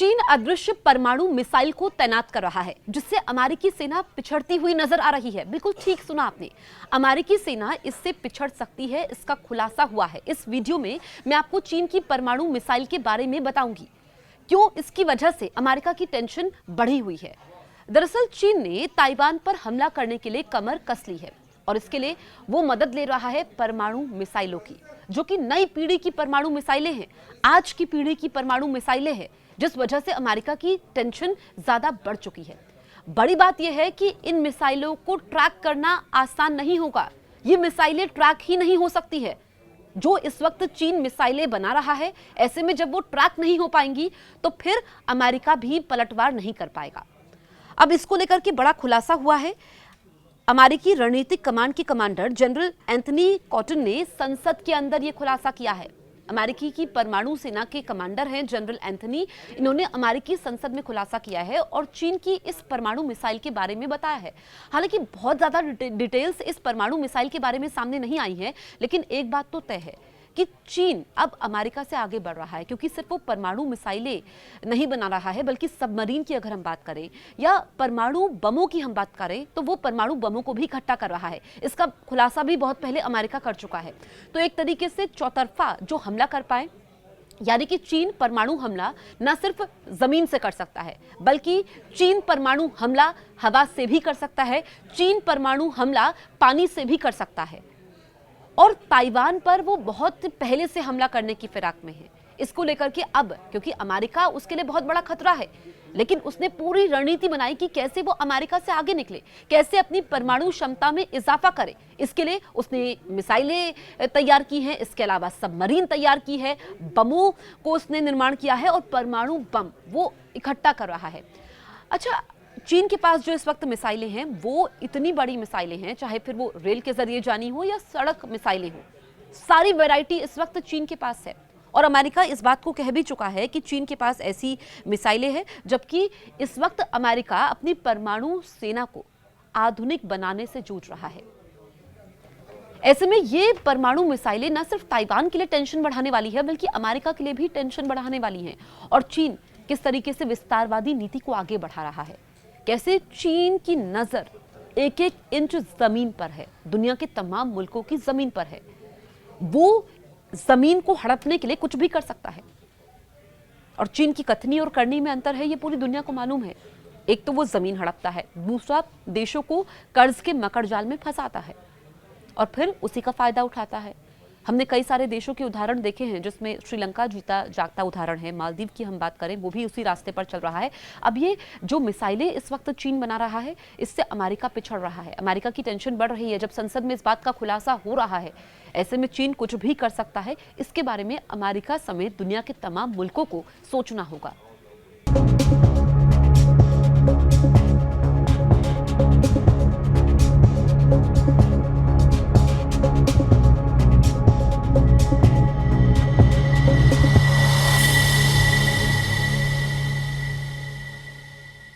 चीन अदृश्य परमाणु मिसाइल को तैनात कर रहा है, जिससे अमेरिकी सेना पिछड़ती हुई नजर आ रही है। बिल्कुल ठीक सुना आपने, अमेरिकी सेना इससे पिछड़ सकती है, इसका खुलासा हुआ है। इस वीडियो में मैं आपको चीन की परमाणु मिसाइल के बारे में बताऊंगी, क्यों इसकी वजह से अमेरिका की टेंशन बढ़ी हुई है। दरअसल चीन ने ताइवान पर हमला करने के लिए कमर कस ली है और इसके लिए वो मदद ले रहा है परमाणु मिसाइलों की, जो कि नई पीढ़ी की परमाणु मिसाइलें हैं, आज की पीढ़ी की परमाणु मिसाइलें हैं, जिस वजह से अमेरिका की टेंशन ज्यादा बढ़ चुकी है। बड़ी बात यह है कि इन मिसाइलों को ट्रैक करना आसान नहीं होगा। ये मिसाइलें ट्रैक ही नहीं हो सकती है। जो इस वक्त चीन मिसाइलें बना रहा है, ऐसे में जब वो ट्रैक नहीं हो पाएंगी तो फिर अमेरिका भी पलटवार नहीं कर पाएगा। अब इसको लेकर के बड़ा खुलासा हुआ है। अमेरिकी रणनीतिक कमांड के कमांडर जनरल एंथनी कॉटन ने संसद के अंदर यह खुलासा किया है। अमेरिकी की परमाणु सेना के कमांडर हैं जनरल एंथनी, इन्होंने अमेरिकी संसद में खुलासा किया है और चीन की इस परमाणु मिसाइल के बारे में बताया है। हालांकि बहुत ज्यादा डिटेल्स इस परमाणु मिसाइल के बारे में सामने नहीं आई है, लेकिन एक बात तो तय है कि चीन अब अमेरिका से आगे बढ़ रहा है, क्योंकि सिर्फ वो परमाणु मिसाइलें नहीं बना रहा है, बल्कि सबमरीन की अगर हम बात करें या परमाणु बमों की हम बात करें तो वो परमाणु बमों को भी इकट्ठा कर रहा है। इसका खुलासा भी बहुत पहले अमेरिका कर चुका है। तो एक तरीके से चौतरफा जो हमला कर पाए, यानी कि चीन परमाणु हमला न सिर्फ जमीन से कर सकता है, बल्कि चीन परमाणु हमला हवा से भी कर सकता है, चीन परमाणु हमला पानी से भी कर सकता है। और ताइवान पर वो बहुत पहले से हमला करने की फिराक में है। इसको लेकर के अब, क्योंकि अमेरिका उसके लिए बहुत बड़ा खतरा है, लेकिन उसने पूरी रणनीति बनाई कि कैसे वो अमेरिका से आगे निकले, कैसे अपनी परमाणु क्षमता में इजाफा करे। इसके लिए उसने मिसाइलें तैयार की हैं, इसके अलावा सबमरीन तैयार की है, बमों को उसने निर्माण किया है और परमाणु बम वो इकट्ठा कर रहा है। अच्छा, चीन के पास जो इस वक्त मिसाइलें हैं वो इतनी बड़ी मिसाइलें हैं, चाहे फिर वो रेल के जरिए जानी हो या सड़क मिसाइलें हो, सारी वैरायटी इस वक्त चीन के पास है। और अमेरिका इस बात को कह भी चुका है कि चीन के पास ऐसी मिसाइलें हैं, जबकि इस वक्त अमेरिका अपनी परमाणु सेना को आधुनिक बनाने से जूझ रहा है। ऐसे में ये परमाणु मिसाइलें न सिर्फ ताइवान के लिए टेंशन बढ़ाने वाली है, बल्कि अमेरिका के लिए भी टेंशन बढ़ाने वाली हैं। और चीन किस तरीके से विस्तारवादी नीति को आगे बढ़ा रहा है, कैसे चीन की नजर एक एक इंच जमीन पर है, दुनिया के तमाम मुल्कों की जमीन पर है। वो जमीन को हड़पने के लिए कुछ भी कर सकता है। और चीन की कथनी और करनी में अंतर है, ये पूरी दुनिया को मालूम है। एक तो वो जमीन हड़पता है, दूसरा देशों को कर्ज के मकड़जाल में फंसाता है और फिर उसी का फायदा उठाता है। हमने कई सारे देशों के उदाहरण देखे हैं, जिसमें श्रीलंका जीता जागता उदाहरण है। मालदीव की हम बात करें, वो भी उसी रास्ते पर चल रहा है। अब ये जो मिसाइलें इस वक्त चीन बना रहा है, इससे अमेरिका पिछड़ रहा है, अमेरिका की टेंशन बढ़ रही है। जब संसद में इस बात का खुलासा हो रहा है, ऐसे में चीन कुछ भी कर सकता है। इसके बारे में अमेरिका समेत दुनिया के तमाम मुल्कों को सोचना होगा।